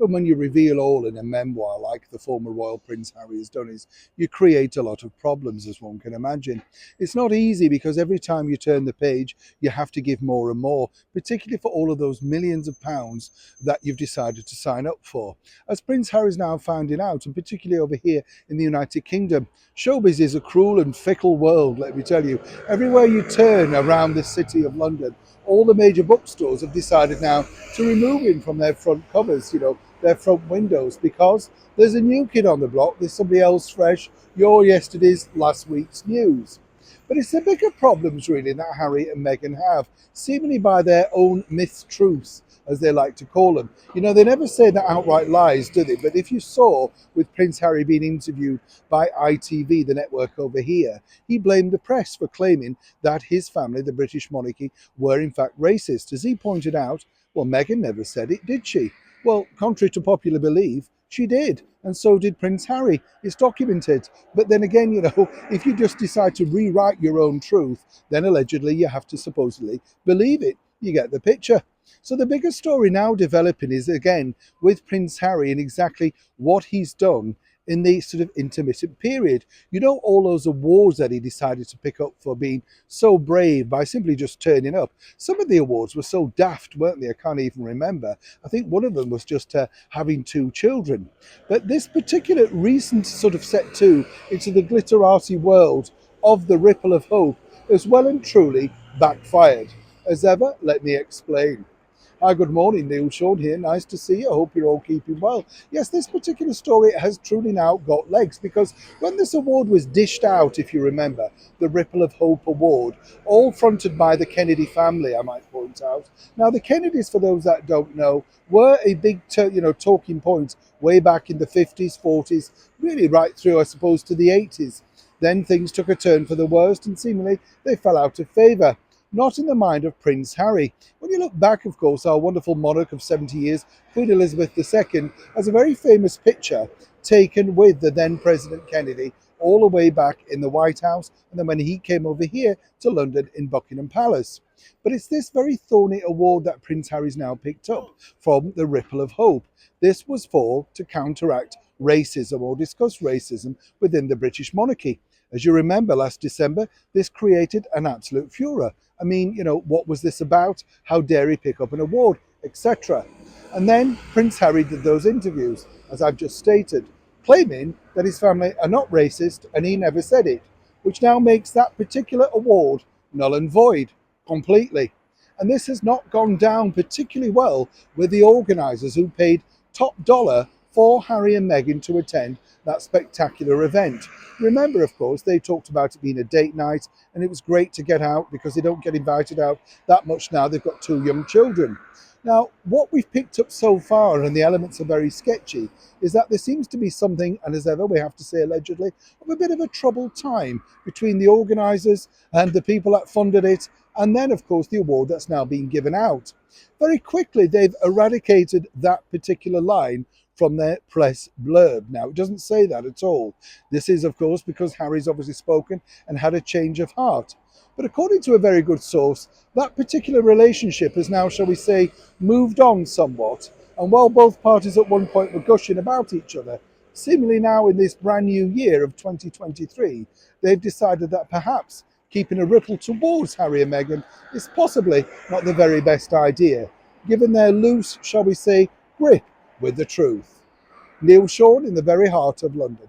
But when you reveal all in a memoir like the former Royal Prince Harry has done, is you create a lot of problems, as one can imagine. It's not easy because every time you turn the page, you have to give more and more, particularly for all of those millions of pounds that you've decided to sign up for. As Prince Harry's now finding out, and particularly over here in the United Kingdom, showbiz is a cruel and fickle world, let me tell you. Everywhere you turn around the city of London, all the major bookstores have decided now to remove him from their front covers, their front windows, because there's a new kid on the block, there's somebody else fresh, you're yesterday's, last week's news. But it's the bigger problems, really, that Harry and Meghan have, seemingly by their own mistruths, as they like to call them. They never say the outright lies, do they? But if you saw with Prince Harry being interviewed by ITV, the network over here, he blamed the press for claiming that his family, the British monarchy, were in fact racist. As he pointed out, well, Meghan never said it, did she? Well, contrary to popular belief, she did. And so did Prince Harry. It's documented. But then again, if you just decide to rewrite your own truth, then allegedly you have to supposedly believe it. You get the picture. So the bigger story now developing is, again, with Prince Harry and exactly what he's done in the sort of intermittent period. All those awards that he decided to pick up for being so brave by simply just turning up. Some of the awards were so daft, weren't they? I can't even remember. I think one of them was just having two children. But this particular recent sort of set to into the glitterati world of the ripple of hope has well and truly backfired. As ever, let me explain. Hi, good morning, Neil Sean here. Nice to see you. I hope you're all keeping well. Yes, this particular story has truly now got legs because when this award was dished out, if you remember, the Ripple of Hope Award, all fronted by the Kennedy family, I might point out. Now, the Kennedys, for those that don't know, were a big, talking point way back in the 50s, 40s, really right through, I suppose, to the 80s. Then things took a turn for the worst and seemingly they fell out of favour. Not in the mind of Prince Harry. When you look back, of course, our wonderful monarch of 70 years, Queen Elizabeth II, has a very famous picture taken with the then President Kennedy all the way back in the White House, and then when he came over here to London in Buckingham Palace. But it's this very thorny award that Prince Harry's now picked up from the Ripple of Hope. This was to counteract racism or discuss racism within the British monarchy. As you remember, last December, this created an absolute furor. I mean, what was this about? How dare he pick up an award, etc. And then Prince Harry did those interviews, as I've just stated, claiming that his family are not racist and he never said it, which now makes that particular award null and void completely. And this has not gone down particularly well with the organisers who paid top dollar for Harry and Meghan to attend that spectacular event. Remember, of course, they talked about it being a date night and it was great to get out because they don't get invited out that much now. They've got two young children. Now, what we've picked up so far, and the elements are very sketchy, is that there seems to be something, and as ever, we have to say allegedly, of a bit of a troubled time between the organisers and the people that funded it, and then, of course, the award that's now being given out. Very quickly, they've eradicated that particular line from their press blurb. Now, it doesn't say that at all. This is, of course, because Harry's obviously spoken and had a change of heart. But according to a very good source, that particular relationship has now, shall we say, moved on somewhat. And while both parties at one point were gushing about each other, seemingly now in this brand new year of 2023, they've decided that perhaps keeping a ripple towards Harry and Meghan is possibly not the very best idea, given their loose, shall we say, grip with the truth. Neil Sean in the very heart of London.